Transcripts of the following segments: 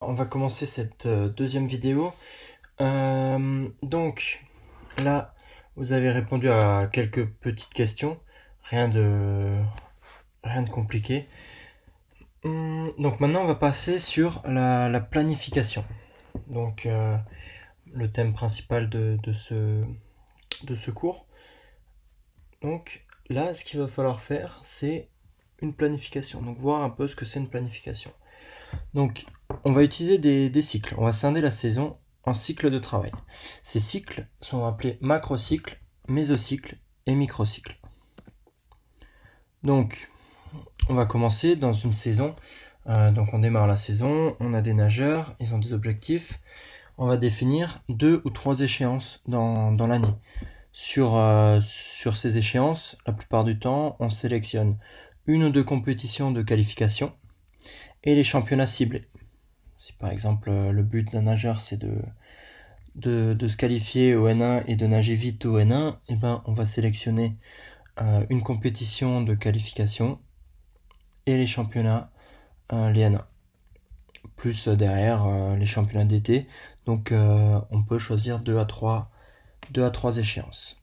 On va commencer cette deuxième vidéo. Donc là, vous avez répondu à quelques petites questions, rien de, rien de compliqué. Donc maintenant, on va passer sur la planification. Donc le thème principal de ce cours. Donc là, ce qu'il va falloir faire, c'est une planification. Donc voir un peu ce que c'est une planification. Donc, on va utiliser des cycles. On va scinder la saison en cycles de travail. Ces cycles sont appelés macrocycles, mésocycles et microcycles. Donc, on va commencer dans une saison. Donc, on démarre la saison, on a des nageurs, ils ont des objectifs. On va définir 2 ou 3 échéances dans l'année. Sur ces échéances, la plupart du temps, on sélectionne 1 ou 2 compétitions de qualification et les championnats ciblés. Si par exemple le but d'un nageur c'est de se qualifier au N1 et de nager vite au N1, et ben on va sélectionner une compétition de qualification et les championnats, les N1. Plus derrière les championnats d'été. Donc on peut choisir 2 à 3 échéances.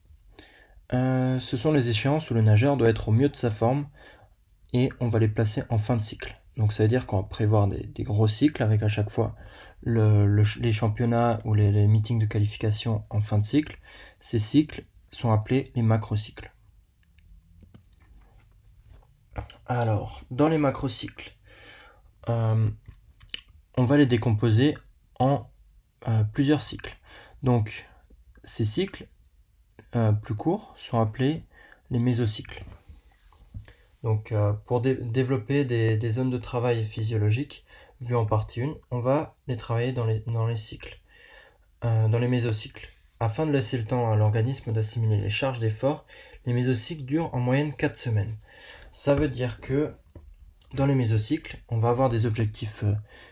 Ce sont les échéances où le nageur doit être au mieux de sa forme et on va les placer en fin de cycle. Donc ça veut dire qu'on va prévoir des gros cycles avec à chaque fois les championnats ou les meetings de qualification en fin de cycle. Ces cycles sont appelés les macrocycles. Alors, dans les macrocycles, on va les décomposer en plusieurs cycles. Donc, ces cycles plus courts sont appelés les mésocycles. Donc, pour développer des zones de travail physiologiques, vues en partie 1, on va les travailler dans les cycles, dans les mésocycles. Afin de laisser le temps à l'organisme d'assimiler les charges d'effort, les mésocycles durent en moyenne 4 semaines. Ça veut dire que dans les mésocycles, on va avoir des objectifs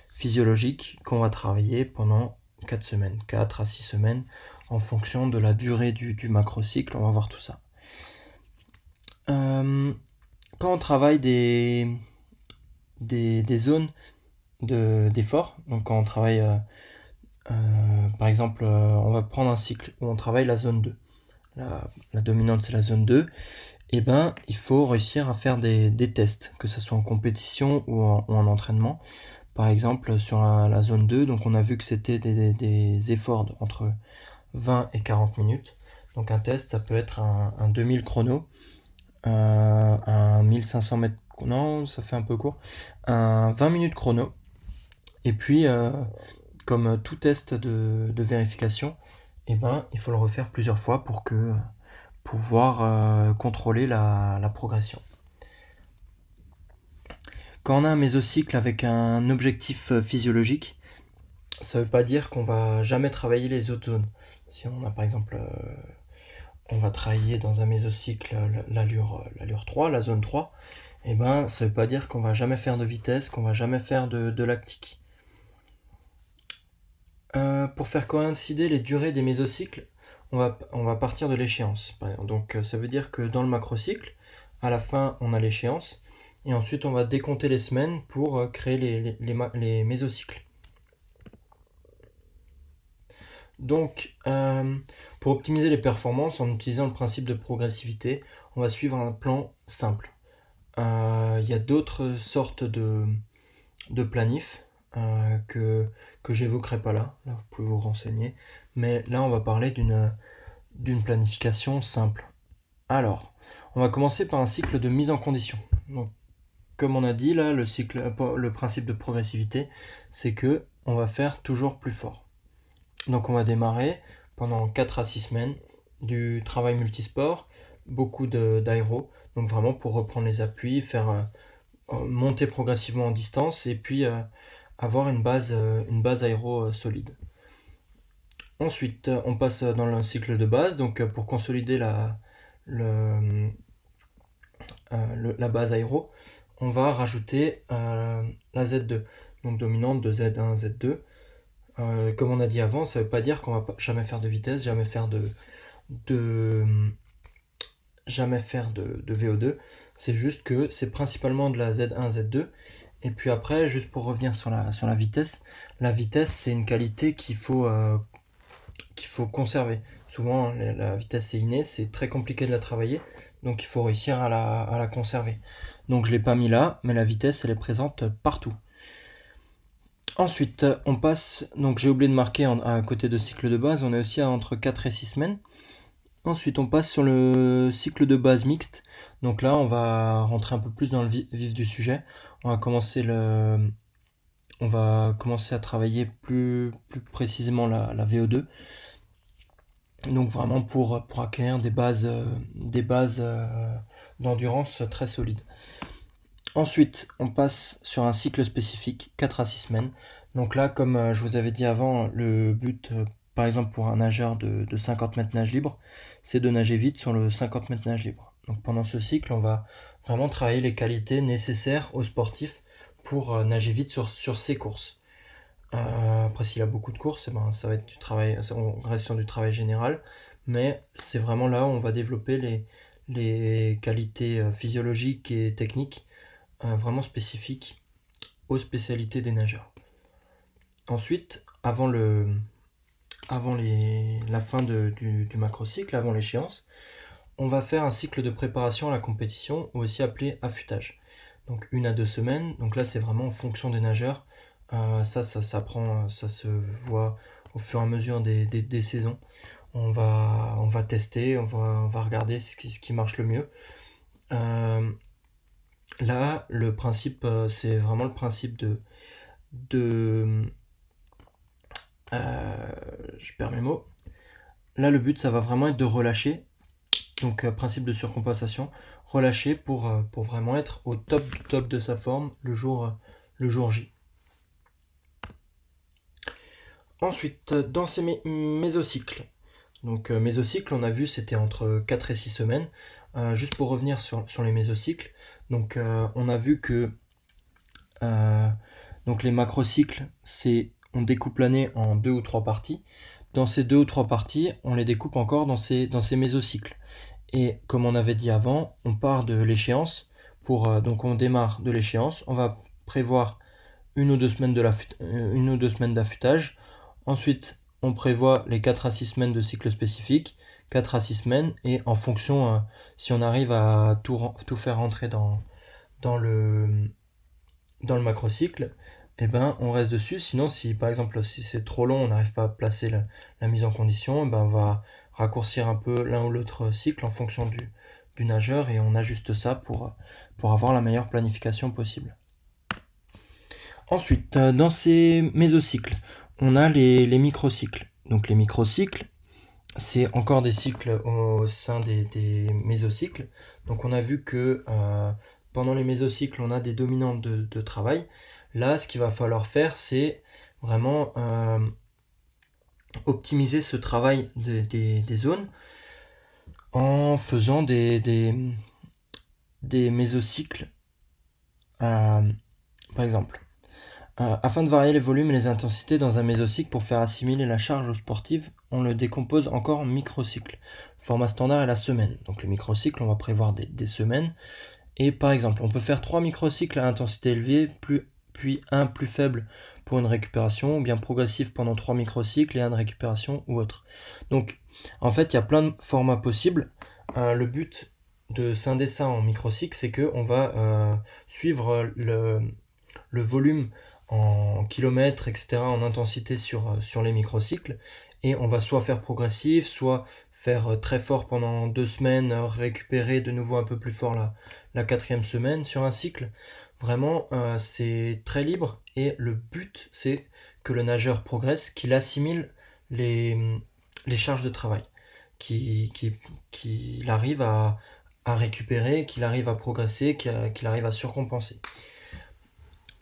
physiologiques qu'on va travailler pendant 4 semaines, 4 à 6 semaines, en fonction de la durée du macrocycle, on va voir tout ça. Quand on travaille des zones d'effort, donc quand on travaille, par exemple, on va prendre un cycle où on travaille la zone 2, la dominante c'est la zone 2, et ben il faut réussir à faire des tests, que ce soit en compétition ou en entraînement. Par exemple, sur la zone 2, donc on a vu que c'était des efforts entre 20 et 40 minutes. Donc un test, ça peut être un 2000 chrono, un 1500 mètres, non, ça fait un peu court, un 20 minutes chrono. Et puis, comme tout test de vérification, eh ben, il faut le refaire plusieurs fois pour pouvoir contrôler la progression. Quand on a un mésocycle avec un objectif physiologique, ça ne veut pas dire qu'on va jamais travailler les autres zones. Si on a par exemple, on va travailler dans un mésocycle l'allure 3, la zone 3, et ben ça ne veut pas dire qu'on va jamais faire de vitesse, qu'on va jamais faire de lactique. Pour faire coïncider les durées des mésocycles, on va partir de l'échéance. Donc ça veut dire que dans le macrocycle, à la fin on a l'échéance, et ensuite on va décompter les semaines pour créer les mésocycles. Donc, pour optimiser les performances en utilisant le principe de progressivité, on va suivre un plan simple. Il y a d'autres sortes de planifs que j'évoquerai pas là, vous pouvez vous renseigner, mais là on va parler d'une planification simple. Alors, on va commencer par un cycle de mise en condition. Donc, comme on a dit là, le principe de progressivité, c'est que on va faire toujours plus fort. Donc on va démarrer pendant 4 à 6 semaines du travail multisport, beaucoup d'aéro, donc vraiment pour reprendre les appuis, faire monter progressivement en distance et puis avoir une base aéro solide. Ensuite, on passe dans le cycle de base, donc pour consolider la base aéro, on va rajouter la Z2, donc dominante de Z1, Z2. Comme on a dit avant, ça ne veut pas dire qu'on va jamais faire de vitesse, jamais faire de VO2. C'est juste que c'est principalement de la Z1, Z2 Et puis après, juste pour revenir sur la vitesse, c'est une qualité qu'il faut conserver. Souvent, la vitesse c'est inné, c'est très compliqué de la travailler, donc il faut réussir à la conserver. Donc je ne l'ai pas mis là, mais la vitesse elle est présente partout. Ensuite, on passe, donc j'ai oublié de marquer à côté de cycle de base, on est aussi à entre 4 et 6 semaines. Ensuite, on passe sur le cycle de base mixte. Donc là, on va rentrer un peu plus dans le vif du sujet. On va commencer à travailler plus précisément la VO2. Donc vraiment pour acquérir des bases d'endurance très solides. Ensuite, on passe sur un cycle spécifique, 4 à 6 semaines. Donc là, comme je vous avais dit avant, le but, par exemple pour un nageur de 50 mètres nage libre, c'est de nager vite sur le 50 mètres nage libre. Donc pendant ce cycle, on va vraiment travailler les qualités nécessaires aux sportifs pour nager vite sur ces courses. Après, s'il a beaucoup de courses, ça va être du travail, on reste sur du travail général, mais c'est vraiment là où on va développer les qualités physiologiques et techniques vraiment spécifiques aux spécialités des nageurs. Ensuite, avant la fin du macrocycle, avant l'échéance, on va faire un cycle de préparation à la compétition, ou aussi appelé affûtage. Donc 1 à 2 semaines, donc là c'est vraiment en fonction des nageurs. Ça se voit au fur et à mesure des saisons. On va tester, on va regarder ce qui marche le mieux. Là, le principe, c'est vraiment le principe je perds mes mots. Là, le but, ça va vraiment être de relâcher. Donc, principe de surcompensation, relâcher pour vraiment être au top du top de sa forme le jour J. Ensuite, dans ces mésocycles. Donc, mésocycles, on a vu, c'était entre 4 et 6 semaines. Juste pour revenir sur les mésocycles. Donc, on a vu que donc les macrocycles, on découpe l'année en 2 ou 3 parties. Dans ces 2 ou 3 parties, on les découpe encore dans ces mésocycles. Et comme on avait dit avant, on part de l'échéance. Donc on démarre de l'échéance. On va prévoir 1 ou 2 semaines d'affûtage. Ensuite, on prévoit les 4 à 6 semaines de cycle spécifique. 4 à 6 semaines. Et en fonction, si on arrive à tout faire rentrer dans le macrocycle, et on reste dessus. Sinon, si par exemple si c'est trop long, on n'arrive pas à placer la mise en condition, on va raccourcir un peu l'un ou l'autre cycle en fonction du nageur, et on ajuste ça pour avoir la meilleure planification possible. Ensuite, dans ces mésocycles, on a les microcycles. Donc les microcycles, c'est encore des cycles au sein des mésocycles. Donc on a vu que pendant les mésocycles, on a des dominantes de travail. Là, ce qu'il va falloir faire, c'est vraiment optimiser ce travail des zones en faisant des mésocycles. Par exemple, afin de varier les volumes et les intensités dans un mésocycle pour faire assimiler la charge aux sportives, on le décompose encore en microcycles. Le format standard est la semaine. Donc les microcycles, on va prévoir des semaines. Et par exemple, on peut faire 3 microcycles à intensité élevée, puis un plus faible pour une récupération, ou bien progressif pendant 3 microcycles et un de récupération ou autre. Donc en fait, il y a plein de formats possibles. Le but de scinder ça en microcycles, c'est qu'on va suivre le volume en kilomètres, etc., en intensité sur les microcycles, et on va soit faire progressif, soit faire très fort pendant 2 semaines, récupérer de nouveau un peu plus fort la 4e semaine sur un cycle. Vraiment, c'est très libre, et le but, c'est que le nageur progresse, qu'il assimile les charges de travail, qu'il arrive à récupérer, qu'il arrive à progresser, qu'il arrive à surcompenser.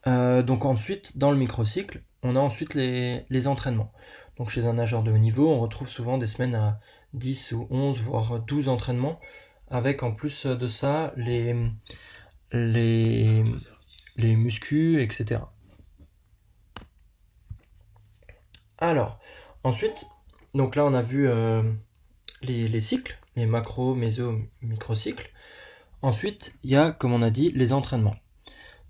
Donc ensuite, dans le microcycle, on a ensuite les entraînements. Donc chez un nageur de haut niveau, on retrouve souvent des semaines à 10 ou 11, voire 12 entraînements, avec en plus de ça les muscus, etc. Alors, ensuite, donc là on a vu les cycles, les macro, méso, microcycles. Ensuite, il y a, comme on a dit, les entraînements.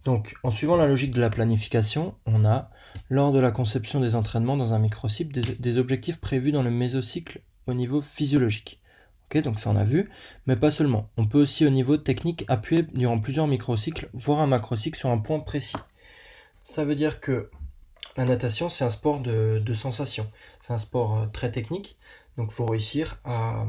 Donc, en suivant la logique de la planification, on a, lors de la conception des entraînements dans un microcycle, des objectifs prévus dans le mésocycle au niveau physiologique. Ok, donc ça on a vu, mais pas seulement. On peut aussi au niveau technique appuyer durant plusieurs microcycles, voire un macrocycle sur un point précis. Ça veut dire que la natation, c'est un sport de sensation. C'est un sport très technique, donc il faut réussir à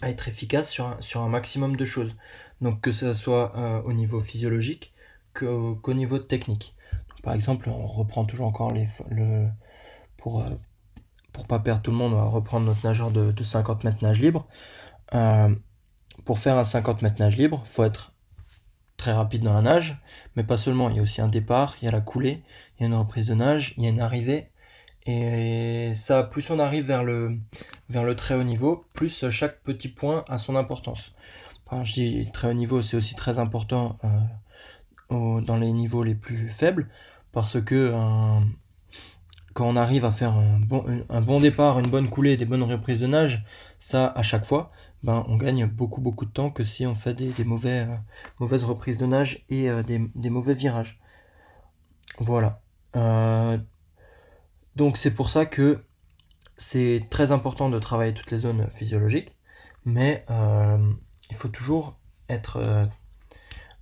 être efficace sur un maximum de choses. Donc que ce soit au niveau physiologique qu'au niveau technique. Donc, par exemple, on reprend toujours encore pour pas perdre tout le monde, on va reprendre notre nageur de 50 mètres nage libre. Pour faire un 50 mètres nage libre, il faut être très rapide dans la nage, mais pas seulement. Il y a aussi un départ, il y a la coulée, il y a une reprise de nage, il y a une arrivée. Et ça, plus on arrive vers le très haut niveau, plus chaque petit point a son importance. Enfin, je dis très haut niveau, c'est aussi très important dans les niveaux les plus faibles, parce que quand on arrive à faire un bon départ, une bonne coulée, des bonnes reprises de nage, ça à chaque fois, on gagne beaucoup de temps que si on fait des mauvaises reprises de nage et des mauvais virages. Voilà. Donc c'est pour ça que c'est très important de travailler toutes les zones physiologiques, mais il faut toujours être,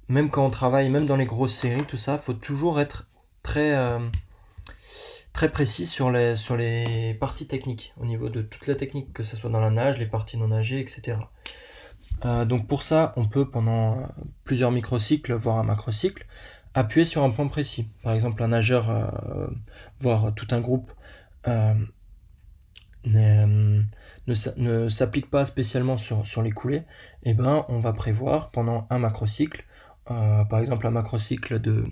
même quand on travaille, même dans les grosses séries, tout ça, il faut toujours être très précis sur les parties techniques, au niveau de toutes les techniques, que ce soit dans la nage, les parties non nagées, etc. Donc pour ça, on peut pendant plusieurs microcycles, voire un macrocycle, appuyer sur un point précis. Par exemple, un nageur, voire tout un groupe, ne s'applique pas spécialement sur les coulées, et on va prévoir pendant un macrocycle, par exemple un macrocycle de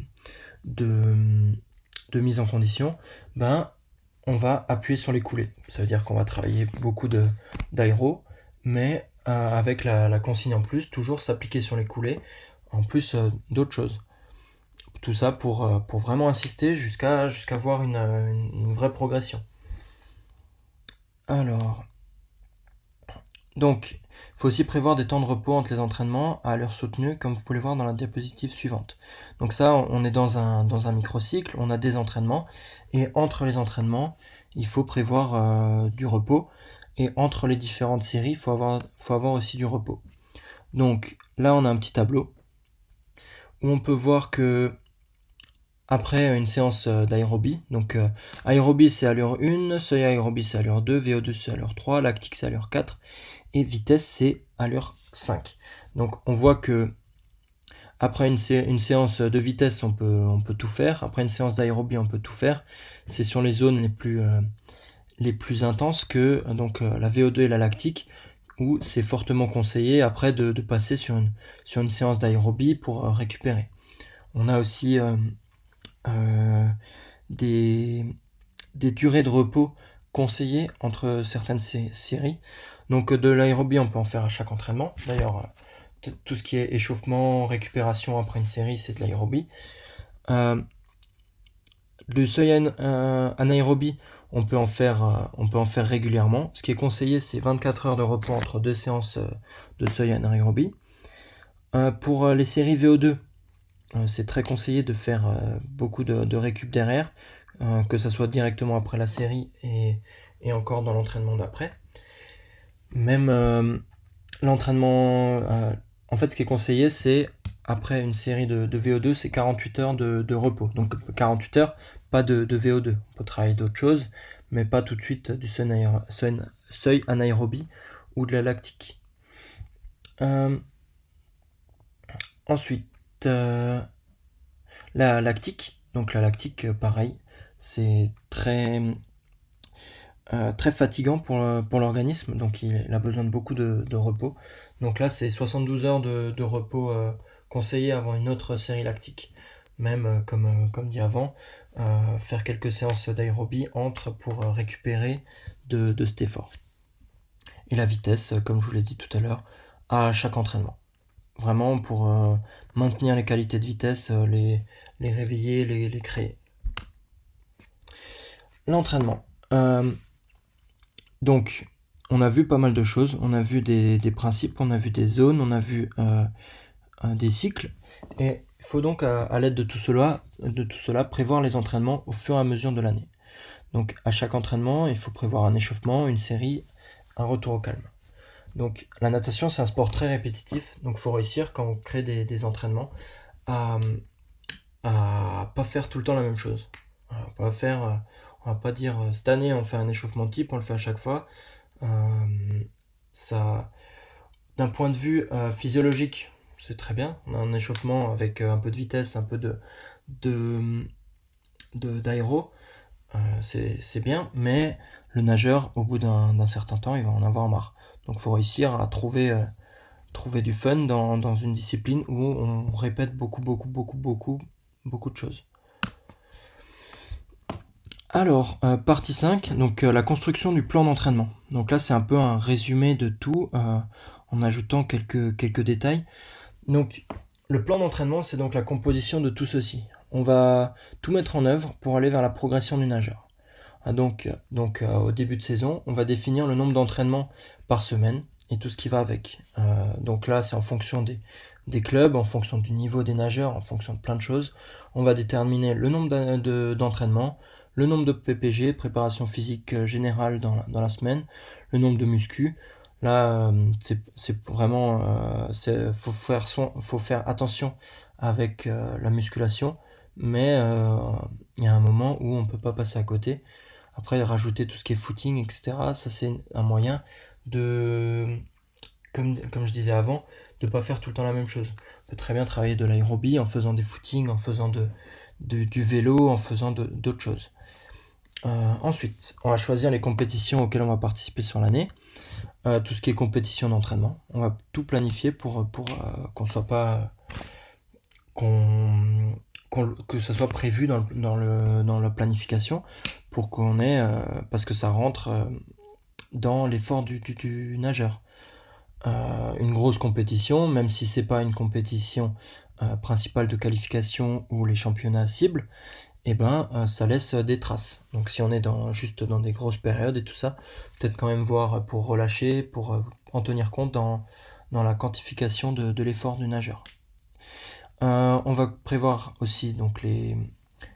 mise en condition, on va appuyer sur les coulées. Ça veut dire qu'on va travailler beaucoup d'aéro, mais avec la consigne en plus, toujours s'appliquer sur les coulées, en plus d'autres choses. Tout ça pour vraiment insister jusqu'à voir une vraie progression. Alors, donc, il faut aussi prévoir des temps de repos entre les entraînements à allure soutenue, comme vous pouvez le voir dans la diapositive suivante. Donc ça, on est dans un microcycle, on a des entraînements, et entre les entraînements, il faut prévoir du repos, et entre les différentes séries, il faut avoir aussi du repos. Donc là, on a un petit tableau, où on peut voir que après une séance d'aérobie, donc aérobie c'est allure 1, seuil aérobie c'est allure 2, VO2 c'est allure 3, lactique c'est allure 4, et vitesse c'est allure 5. Donc on voit que après une séance de vitesse on peut tout faire, après une séance d'aérobie on peut tout faire, c'est sur les zones les plus intenses que donc la VO2 et la lactique, où c'est fortement conseillé après de passer sur une séance d'aérobie pour récupérer. On a aussi des durées de repos conseillées entre certaines séries. Donc de l'aérobie, on peut en faire à chaque entraînement. D'ailleurs, tout ce qui est échauffement, récupération après une série, c'est de l'aérobie. Le seuil anaérobie, on peut en faire régulièrement. Ce qui est conseillé, c'est 24 heures de repos entre deux séances de seuil anaérobie. Pour les séries VO2, c'est très conseillé de faire beaucoup de récup derrière, que ça soit directement après la série et encore dans l'entraînement d'après. Même l'entraînement, en fait ce qui est conseillé, c'est après une série de VO2, c'est 48 heures de repos. Donc 48 heures, pas de VO2. On peut travailler d'autres choses, mais pas tout de suite du seuil anaérobie ou de la lactique. Ensuite, la lactique. Donc la lactique, pareil, c'est très fatigant pour l'organisme, donc il a besoin de beaucoup de repos. Donc là, c'est 72 heures de repos conseillé avant une autre série lactique. Même, comme dit avant, faire quelques séances d'aérobie pour récupérer de cet effort. Et la vitesse, comme je vous l'ai dit tout à l'heure, à chaque entraînement. Vraiment pour maintenir les qualités de vitesse, les réveiller, les créer. L'entraînement. Donc, on a vu pas mal de choses. On a vu des principes, on a vu des zones, on a vu des cycles. Et il Il faut donc, à l'aide de tout cela, prévoir les entraînements au fur et à mesure de l'année. Donc à chaque entraînement, il faut prévoir un échauffement, une série, un retour au calme. Donc la natation, c'est un sport très répétitif, donc il faut réussir quand on crée des entraînements à, à pas faire tout le temps la même chose. On va pas dire cette année on fait un échauffement type, on le fait à chaque fois. Ça, d'un point de vue physiologique, c'est très bien. On a un échauffement avec un peu de vitesse, un peu de, d'aéro, c'est bien, mais le nageur, au bout d'un certain temps, il va en avoir marre. Donc il faut réussir à trouver du fun dans une discipline où on répète beaucoup de choses. Alors, partie 5, donc la construction du plan d'entraînement. Donc là, c'est un peu un résumé de tout, en ajoutant quelques détails. Donc, le plan d'entraînement, c'est donc la composition de tout ceci. On va tout mettre en œuvre pour aller vers la progression du nageur. Au début de saison, on va définir le nombre d'entraînements par semaine et tout ce qui va avec. Donc là, c'est en fonction des clubs, en fonction du niveau des nageurs, en fonction de plein de choses. On va déterminer le nombre d'entraînements, le nombre de PPG, préparation physique générale dans la semaine, le nombre de muscu. Là, c'est vraiment, faut faire attention avec la musculation, mais il y a un moment où on ne peut pas passer à côté. Après, rajouter tout ce qui est footing, etc., ça c'est un moyen de, comme je disais avant, de ne pas faire tout le temps la même chose. On peut très bien travailler de l'aérobie en faisant des footings, en faisant du vélo, en faisant d'autres choses. Ensuite, on va choisir les compétitions auxquelles on va participer sur l'année. Tout ce qui est compétition d'entraînement. On va tout planifier pour qu'on soit pas... que ça soit prévu dans la planification pour qu'on ait... parce que ça rentre dans l'effort du nageur. Une grosse compétition, même si c'est pas une compétition principale de qualification ou les championnats cibles, ça laisse des traces. Donc si on est juste dans des grosses périodes et tout ça, peut-être quand même voir pour relâcher, pour en tenir compte dans la quantification de l'effort du nageur. On va prévoir aussi donc les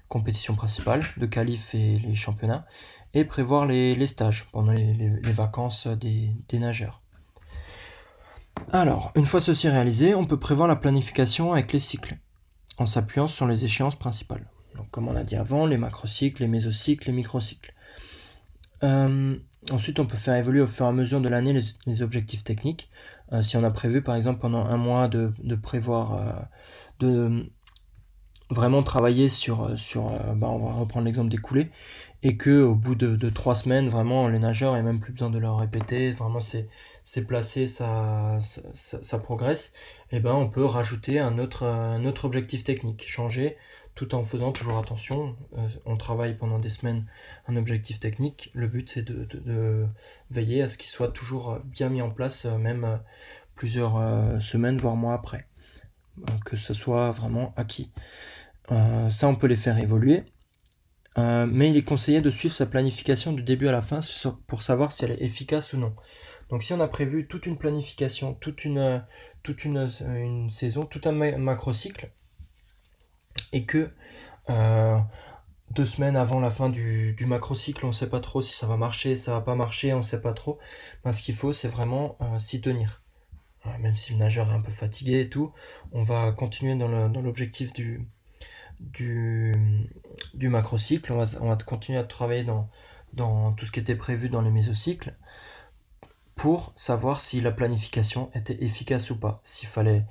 compétitions principales de qualif et les championnats, et prévoir les stages pendant les vacances des nageurs. Alors, une fois ceci réalisé, on peut prévoir la planification avec les cycles, en s'appuyant sur les échéances principales. Donc, comme on a dit avant, les macrocycles, les mésocycles, les microcycles. Ensuite, on peut faire évoluer au fur et à mesure de l'année les objectifs techniques. Si on a prévu, par exemple, pendant un mois de prévoir, de vraiment travailler sur on va reprendre l'exemple des coulées, et que au bout de 3 semaines, vraiment, les nageurs n'aient même plus besoin de leur répéter, vraiment c'est placé, ça progresse, et on peut rajouter un autre objectif technique, changer, tout en faisant toujours attention. On travaille pendant des semaines un objectif technique, le but c'est de veiller à ce qu'il soit toujours bien mis en place, même plusieurs semaines, voire mois après, que ce soit vraiment acquis. Ça, on peut les faire évoluer, mais il est conseillé de suivre sa planification du début à la fin pour savoir si elle est efficace ou non. Donc si on a prévu toute une planification, toute une saison, tout un macrocycle, et que 2 semaines avant la fin du macrocycle, on ne sait pas trop si ça va marcher, ça va pas marcher, on ne sait pas trop, ce qu'il faut, c'est vraiment s'y tenir. Même si le nageur est un peu fatigué et tout, on va continuer dans l'objectif du macrocycle, on va continuer à travailler dans tout ce qui était prévu dans les mésocycles pour savoir si la planification était efficace ou pas, s'il fallait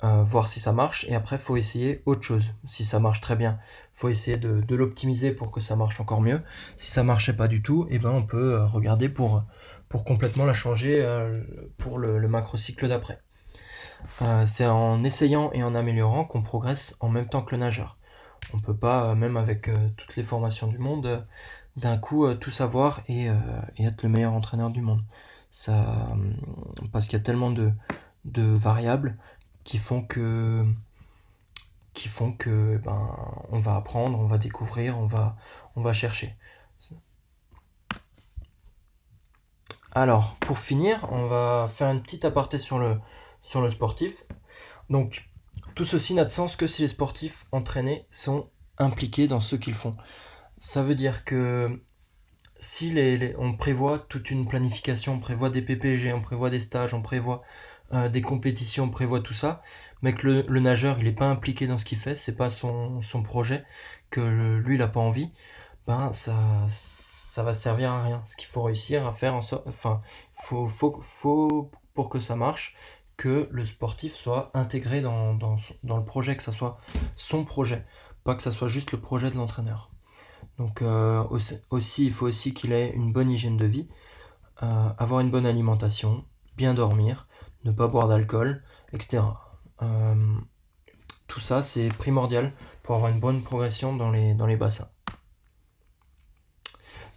voir si ça marche, et après il faut essayer autre chose. Si ça marche très bien, il faut essayer de l'optimiser pour que ça marche encore mieux. Si ça marchait pas du tout, on peut regarder pour complètement la changer pour le macrocycle d'après. C'est en essayant et en améliorant qu'on progresse en même temps que le nageur. On peut pas, même avec toutes les formations du monde, d'un coup tout savoir et être le meilleur entraîneur du monde. Parce qu'il y a tellement de variables qui font que on va apprendre, on va découvrir, on va chercher. Alors, pour finir, on va faire une petite aparté sur le sportif. Donc, Tout ceci n'a de sens que si les sportifs entraînés sont impliqués dans ce qu'ils font. Ça veut dire que si on prévoit toute une planification, on prévoit des PPG, on prévoit des stages, on prévoit des compétitions, on prévoit tout ça, mais que le nageur il n'est pas impliqué dans ce qu'il fait, c'est pas son projet, que lui il n'a pas envie, ben ça va servir à rien. Ce qu'il faut réussir à faire enfin, faut pour que ça marche, que le sportif soit intégré dans le projet, que ça soit son projet, pas que ça soit juste le projet de l'entraîneur. Donc aussi, il faut aussi qu'il ait une bonne hygiène de vie, avoir une bonne alimentation, bien dormir, ne pas boire d'alcool, etc. Tout ça, c'est primordial pour avoir une bonne progression dans les bassins.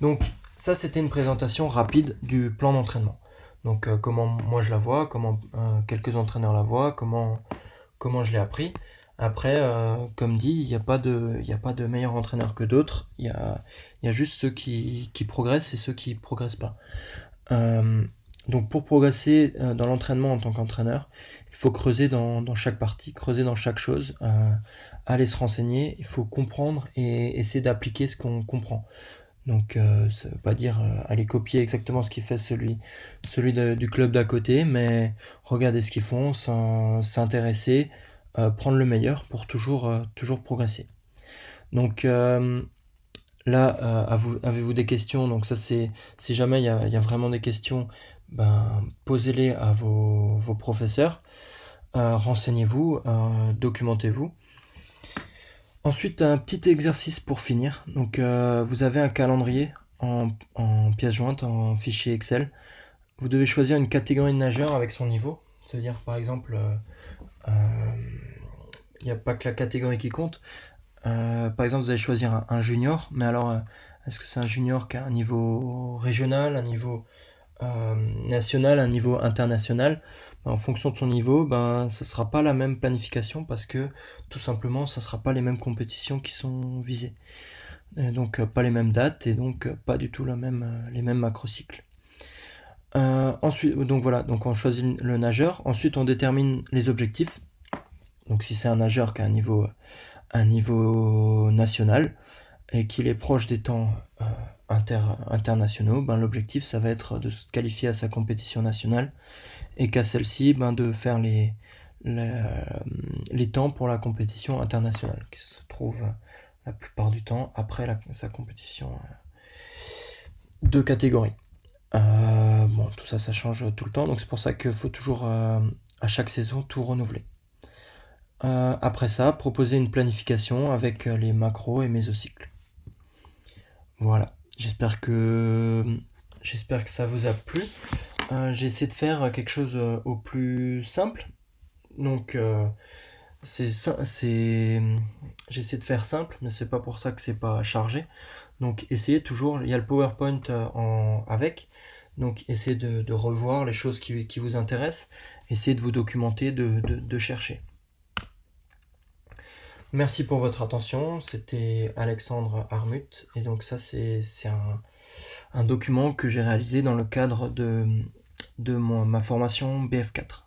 Donc ça, c'était une présentation rapide du plan d'entraînement. Donc comment moi je la vois, comment quelques entraîneurs la voient, comment je l'ai appris. Après, comme dit, il n'y a pas de meilleur entraîneur que d'autres. Il y a juste ceux qui progressent et ceux qui ne progressent pas. Donc pour progresser dans l'entraînement en tant qu'entraîneur, il faut creuser dans chaque partie, creuser dans chaque chose, aller se renseigner, il faut comprendre et essayer d'appliquer ce qu'on comprend. Donc ça ne veut pas dire aller copier exactement ce qu'il fait celui du club d'à côté, mais regarder ce qu'ils font, s'intéresser, prendre le meilleur pour toujours progresser. Donc là, avez-vous des questions? Donc ça c'est, si jamais il y a vraiment des questions, ben, posez-les à vos professeurs, renseignez-vous, documentez-vous. Ensuite, un petit exercice pour finir. Donc, vous avez un calendrier en pièce jointe, en fichier Excel. Vous devez choisir une catégorie de nageur avec son niveau. C'est-à-dire, par exemple, il n'y a pas que la catégorie qui compte. Par exemple, vous allez choisir un junior, mais alors, est-ce que c'est un junior qui a un niveau régional, un niveau national, un niveau international? En fonction de son niveau, ben, ça ne sera pas la même planification parce que tout simplement, ça ne sera pas les mêmes compétitions qui sont visées. Et donc, pas les mêmes dates et donc pas du tout les mêmes macrocycles. Ensuite, donc voilà, donc on choisit le nageur. Ensuite, on détermine les objectifs. Donc, si c'est un nageur qui a un niveau national et qu'il est proche des temps internationaux, ben, l'objectif, ça va être de se qualifier à sa compétition nationale et qu'à celle-ci, ben, de faire les temps pour la compétition internationale, qui se trouve la plupart du temps après sa compétition de catégorie. Bon, tout ça, ça change tout le temps, donc c'est pour ça qu'il faut toujours, à chaque saison, tout renouveler. Après ça, proposer une planification avec les macros et mésocycles. Voilà, j'espère que ça vous a plu. J'ai essayé de faire quelque chose au plus simple. Donc j'ai essayé de faire simple, mais c'est pas pour ça que c'est pas chargé. Donc essayez toujours, il y a le PowerPoint avec. Donc essayez de revoir les choses qui vous intéressent. Essayez de vous documenter, de chercher. Merci pour votre attention, c'était Alexandre Armut, et donc ça c'est un document que j'ai réalisé dans le cadre de ma formation BF4.